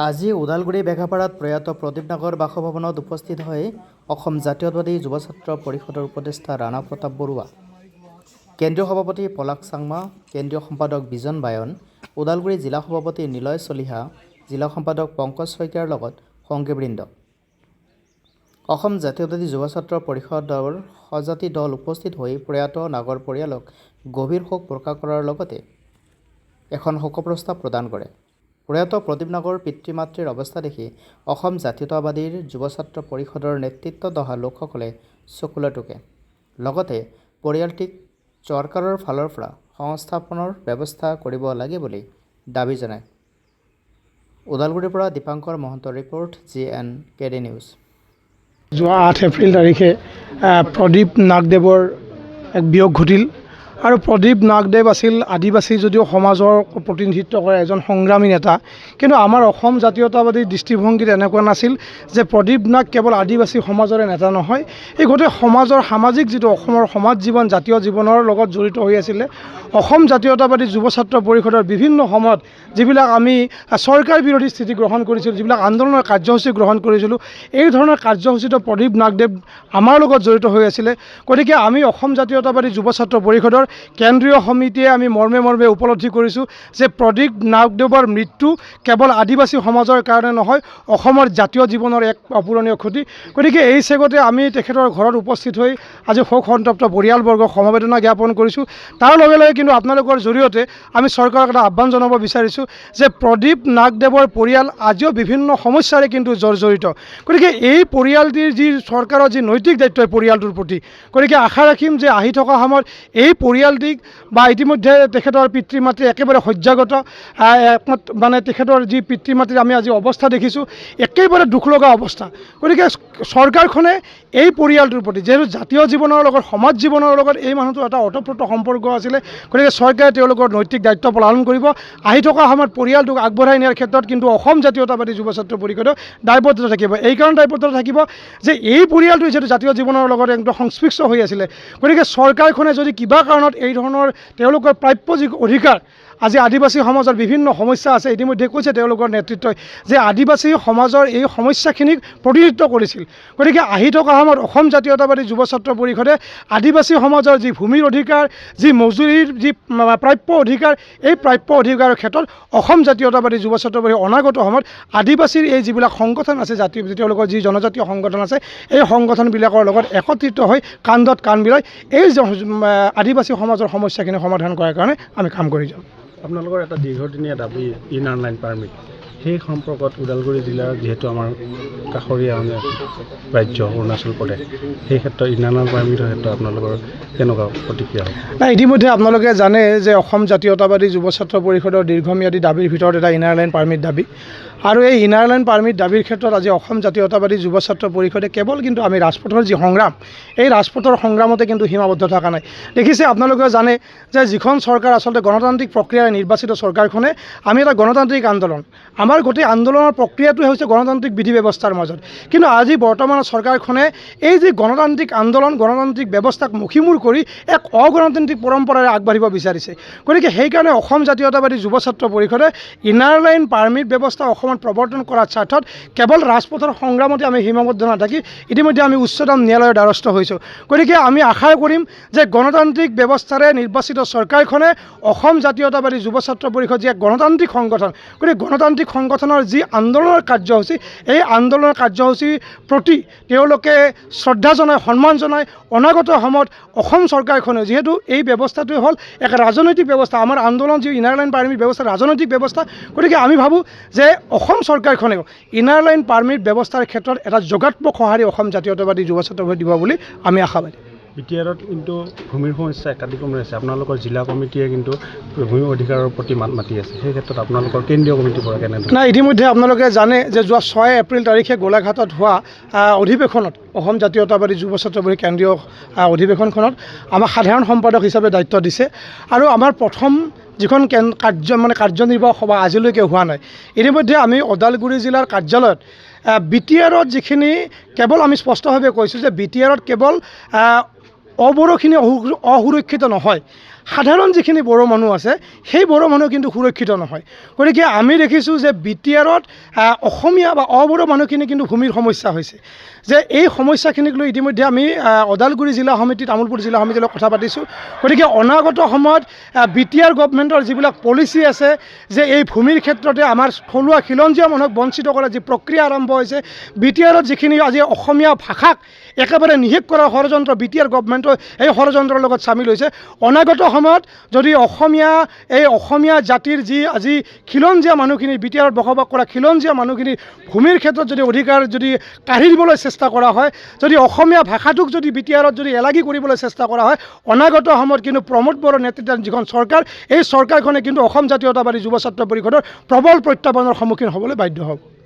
আজি ওদালগুৰি বেঘাপাৰাত প্ৰয়াত প্ৰদীপ নাগৰ বাসভৱনত উপস্থিত হৈ অসম জাতীয়তাবাদী যুৱ ছাত্ৰ পৰিষদৰ উপদেষ্টা ৰাণা প্ৰতাপ বৰুৱা, কেন্দ্ৰীয় সভাপতি পলাশ চাংমা, কেন্দ্ৰীয় সম্পাদক বিজন বায়ন, ওদালগুৰি জিলা সভাপতি নিলয় চলিহা, জিলা সম্পাদক পংকজ শইকীয়াৰ লগত সংগীবৃন্দ। অসম জাতীয়তাবাদী যুৱ ছাত্ৰ পৰিষদৰ সজাতি দল উপস্থিত হৈ প্ৰয়াত নাগৰ পৰিয়ালক গভীৰ শোক প্ৰকাশ কৰাৰ লগতে এখন শোকপ্ৰস্তাৱ প্ৰদান কৰে। প্ৰয়াত প্ৰদীপ নাগৰ পিতৃ মাতৃৰ অৱস্থা দেখি অসম জাতীয়তাবাদীৰ যুৱ ছাত্ৰ পৰিষদৰ নেতৃত্বত অহা লোকসকলে চকুলৈ টুকে। লগতে পৰিয়ালটিক চৰকাৰৰ ফালৰ পৰা সংস্থাপনৰ ব্যৱস্থা কৰিব লাগে বুলি দাবী জনায়। ওদালগুৰিৰ পৰা দীপাংকৰ মহন্তৰ ৰিপৰ্ট, GNKD নিউজ। যোৱা 8 এপ্ৰিল তাৰিখে প্ৰদীপ নাগদেৱৰ এক বিয়োগ ঘটিল আৰু প্ৰদীপ নাগদেৱ আছিল আদিবাসী যদিও সমাজৰ প্ৰতিনিধিত্ব কৰে এজন সংগ্ৰামী নেতা, কিন্তু আমাৰ অসম জাতীয়তাবাদী দৃষ্টিভংগীত এনেকুৱা নাছিল যে প্ৰদীপ নাগ কেৱল আদিবাসী সমাজৰে নেতা নহয়, এই গোটেই সমাজৰ সামাজিক যিটো অসমৰ সমাজ জীৱন জাতীয় জীৱনৰ লগত জড়িত হৈ আছিলে। অসম জাতীয়তাবাদী যুৱ ছাত্ৰ পৰিষদৰ বিভিন্ন সময়ত যিবিলাক আমি চৰকাৰ বিৰোধী স্থিতি গ্ৰহণ কৰিছিলোঁ, যিবিলাক আন্দোলনৰ কাৰ্যসূচী গ্ৰহণ কৰিছিলোঁ, এই ধৰণৰ কাৰ্যসূচীত প্ৰদীপ নাগদেৱ আমাৰ লগত জড়িত হৈ আছিলে। গতিকে আমি অসম জাতীয়তাবাদী যুৱ ছাত্ৰ পৰিষদৰ কেন্দ্ৰীয় সমিতিয়ে আমি মৰ্মে মৰ্মে উপলব্ধি কৰিছোঁ যে প্ৰদীপ নাগদেৱৰ মৃত্যু কেৱল আদিবাসী সমাজৰ কাৰণে নহয়, অসমৰ জাতীয় জীৱনৰ এক অপূৰণীয় ক্ষতি। গতিকে এই চেগতে আমি তেখেতৰ ঘৰত উপস্থিত হৈ আজি শোক সন্তপ্ত পৰিয়ালবৰ্গক সমবেদনা জ্ঞাপন কৰিছোঁ। তাৰ লগে লগে কিন্তু আপোনালোকৰ জৰিয়তে আমি চৰকাৰক এটা আহ্বান জনাব বিচাৰিছোঁ যে প্ৰদীপ নাগদেৱৰ পৰিয়াল আজিও বিভিন্ন সমস্যাৰে কিন্তু জৰ্জৰিত। গতিকে এই পৰিয়ালটিৰ যি চৰকাৰৰ যি নৈতিক দায়িত্ব পৰিয়ালটোৰ প্ৰতি, গতিকে আশা ৰাখিম যে আহি থকা সময়ত এই পৰিয়ালটিক বা ইতিমধ্যে তেখেতৰ পিতৃ মাতৃ একেবাৰে শয্যাগত, মানে তেখেতৰ যি পিতৃ মাতৃৰ আমি আজি অৱস্থা দেখিছোঁ একেবাৰে দুখ লগা অৱস্থা। গতিকে চৰকাৰখনে এই পৰিয়ালটোৰ প্ৰতি, যিহেতু জাতীয় জীৱনৰ লগত সমাজ জীৱনৰ লগত এই মানুহটোৰ এটা ওতঃপ্ৰোত সম্পৰ্ক আছিলে, গতিকে চৰকাৰে তেওঁলোকৰ নৈতিক দায়িত্ব পালন কৰিব। আহি থকা সময়ত পৰিয়ালটোক আগবঢ়াই নিয়াৰ ক্ষেত্ৰত কিন্তু অসম জাতীয়তাবাদী যুৱ ছাত্ৰ পৰিষদৰ দায়বদ্ধতা থাকিব। এই কাৰণে দায়বদ্ধতা থাকিব যে এই পৰিয়ালটো যিহেতু জাতীয় জীৱনৰ লগত একদম সংশ্লিষ্ট হৈ আছিলে, গতিকে চৰকাৰখনে যদি কিবা কাৰণত এই ধৰণৰ তেওঁলোকৰ প্ৰাপ্য যি অধিকাৰ, আজি আদিবাসী সমাজৰ বিভিন্ন সমস্যা আছে, ইতিমধ্যে কৈছে তেওঁলোকৰ নেতৃত্বই যে আদিবাসী সমাজৰ এই সমস্যাখিনিক প্ৰতিনিধিত্ব কৰিছিল। গতিকে আহি থকা সময়ত অসম জাতীয়তাবাদী যুৱ ছাত্ৰ পৰিষদে আদিবাসী সমাজৰ যি ভূমিৰ অধিকাৰ, যি মজুৰিৰ যি প্ৰাপ্য অধিকাৰ, এই প্ৰাপ্য অধিকাৰৰ ক্ষেত্ৰত অসম জাতীয়তাবাদী যুৱ ছাত্ৰ পৰিষদ অনাগত সময়ত আদিবাসীৰ এই যিবিলাক সংগঠন আছে, জাতীয় তেওঁলোকৰ যি জনজাতীয় সংগঠন আছে, এই সংগঠনবিলাকৰ লগত একত্ৰিত হৈ কান্ধত কান্ধ মিলাই এই আদিবাসী সমাজৰ সমস্যাখিনি সমাধান কৰাৰ কাৰণে আমি কাম কৰি যাম। আপোনালোকৰ এটা দীৰ্ঘদিনীয়া দাবী ইনাৰ লাইন পাৰ্মিট, সেই সম্পৰ্কত ওদালগুৰি জিলাৰ যিহেতু আমাৰ কাষৰীয়া ৰাজ্য অৰুণাচল প্ৰদেশ, সেই ক্ষেত্ৰত ইনাৰ লাইন পাৰ্মিটৰ ক্ষেত্ৰত আপোনালোকৰ কেনেকুৱা প্ৰতিক্ৰিয়া হ'ব? নাই, ইতিমধ্যে আপোনালোকে জানে যে অসম জাতীয়তাবাদী যুৱ ছাত্ৰ পৰিষদৰ দীৰ্ঘম্যাদী দাবীৰ ভিতৰত এটা ইনাৰ লাইন পাৰ্মিট দাবী, আৰু এই ইনাৰ লাইন পাৰ্মিট দাবীৰ ক্ষেত্ৰত আজি অসম জাতীয়তাবাদী যুৱ ছাত্ৰ পৰিষদে কেৱল কিন্তু আমি ৰাজপথৰ যি সংগ্ৰাম, এই ৰাজপথৰ সংগ্ৰামতে কিন্তু সীমাবদ্ধ থকা নাই। দেখিছে আপোনালোকে জানে যে যিখন চৰকাৰ আচলতে গণতান্ত্ৰিক প্ৰক্ৰিয়াৰে নিৰ্বাচিত চৰকাৰখনে, আমি এটা গণতান্ত্ৰিক আন্দোলন, আমাৰ গোটেই আন্দোলনৰ প্ৰক্ৰিয়াটোৱে হৈছে গণতান্ত্ৰিক বিধি ব্যৱস্থাৰ মাজত। কিন্তু আজি বৰ্তমানৰ চৰকাৰখনে এই যি গণতান্ত্ৰিক আন্দোলন, গণতান্ত্ৰিক ব্যৱস্থাক মুখিমূৰ কৰি এক অগণতান্ত্ৰিক পৰম্পৰাৰে আগবাঢ়িব বিচাৰিছে। গতিকে সেইকাৰণে অসম জাতীয়তাবাদী যুৱ ছাত্ৰ পৰিষদে ইনাৰ লাইন পাৰ্মিট ব্যৱস্থা অসমত প্ৰৱৰ্তন কৰাৰ স্বাৰ্থত কেৱল ৰাজপথৰ সংগ্ৰামতে আমি সীমাবদ্ধ নাথাকি ইতিমধ্যে আমি উচ্চতম ন্যায়ালয়ৰ দ্বাৰস্থ হৈছোঁ। গতিকে আমি আশা কৰিম যে গণতান্ত্ৰিক ব্যৱস্থাৰে নিৰ্বাচিত চৰকাৰখনে অসম জাতীয়তাবাদী যুৱ ছাত্ৰ পৰিষদ যি এক গণতান্ত্ৰিক সংগঠন, গতিকে গণতান্ত্ৰিক সংগঠনৰ যি আন্দোলনৰ কাৰ্যসূচী, এই আন্দোলনৰ কাৰ্যসূচীৰ প্ৰতি তেওঁলোকে শ্ৰদ্ধা জনাই, সন্মান জনাই অনাগত সময়ত অসম চৰকাৰখনে, যিহেতু এই ব্যৱস্থাটোৱে হ'ল এক ৰাজনৈতিক ব্যৱস্থা, আমাৰ আন্দোলন যি ইনাৰ লাইন পাৰ্মিট ব্যৱস্থা ৰাজনৈতিক ব্যৱস্থা, গতিকে আমি ভাবোঁ যে অসম চৰকাৰখনেও ইনাৰ লাইন পাৰ্মিট ব্যৱস্থাৰ ক্ষেত্ৰত এটা যোগাত্মক সঁহাৰি অসম জাতীয়তাবাদী যুৱ ছাত্ৰ পৰিষদে দিব বুলি আমি আশাবাদী। বিটিআৰত কিন্তু ভূমিৰ সমস্যা একাধিক্ৰমে আছে, আপোনালোকৰ জিলা কমিটিয়ে কিন্তু ভূমি অধিকাৰৰ প্ৰতি মাত মাতি আছে, সেই ক্ষেত্ৰত আপোনালোকৰ কেন্দ্ৰীয় কমিটিৰ পৰা কেনেধৰণে? নাই, ইতিমধ্যে আপোনালোকে জানে যে যোৱা 6 এপ্ৰিল তাৰিখে গোলাঘাটত হোৱা অধিৱেশনত, অসম জাতীয়তাবাদী যুৱ ছাত্ৰ পৰিষদ কেন্দ্ৰীয় অধিৱেশনখনত আমাক সাধাৰণ সম্পাদক হিচাপে দায়িত্ব দিছে, আৰু আমাৰ প্ৰথম যিখন কাৰ্যনিৰ্বাহক সভা আজিলৈকে হোৱা নাই। ইতিমধ্যে আমি ওদালগুৰি জিলাৰ কাৰ্যালয়ত বিটিআৰত যিখিনি কেৱল আমি স্পষ্টভাৱে কৈছোঁ যে বিটিআৰত কেৱল অবৰখিনি অসুৰক্ষিত নহয়, সাধাৰণ যিখিনি বড়ো মানুহ আছে সেই বড়ো মানুহ কিন্তু সুৰক্ষিত নহয়। গতিকে আমি দেখিছোঁ যে BTRত অসমীয়া বা অবড়ো মানুহখিনি কিন্তু ভূমিৰ সমস্যা হৈছে। যে এই সমস্যাখিনিক লৈ ইতিমধ্যে আমি ওদালগুৰি জিলা সমিতি, তামোলপুৰ জিলা সমিতিৰ লগত কথা পাতিছোঁ। গতিকে অনাগত সময়ত BTR গভৰ্ণমেণ্টৰ যিবিলাক পলিচি আছে যে এই ভূমিৰ ক্ষেত্ৰতে আমাৰ থলুৱা খিলঞ্জীয়া মানুহক বঞ্চিত কৰাৰ যি প্ৰক্ৰিয়া আৰম্ভ হৈছে, BTRত যিখিনি আজি অসমীয়া ভাষাক একেবাৰে নিষেধ কৰাৰ ষড়যন্ত্ৰ BTR গভৰ্ণমেণ্টৰ এই ষড়যন্ত্ৰৰ লগত চামিল হৈছে। অনাগত সময়ত যদি অসমীয়া জাতিৰ যি আজি খিলঞ্জীয়া মানুহখিনি BTRত বসবাস কৰা খিলঞ্জীয়া মানুহখিনিৰ ভূমিৰ ক্ষেত্ৰত যদি অধিকাৰ যদি কাঢ়ি দিবলৈ চেষ্টা কৰা হয়, যদি অসমীয়া ভাষাটোক যদি BTRত যদি এলাগী কৰিবলৈ চেষ্টা কৰা হয়, অনাগত সময়ত কিন্তু প্ৰমোদ বড়োৰ নেতৃত্বত যিখন চৰকাৰ, এই চৰকাৰখনে কিন্তু অসম জাতীয়তাবাদী যুৱ ছাত্ৰ পৰিষদৰ প্ৰবল প্ৰত্যাহ্বানৰ সন্মুখীন হ'বলৈ বাধ্য হ'ব।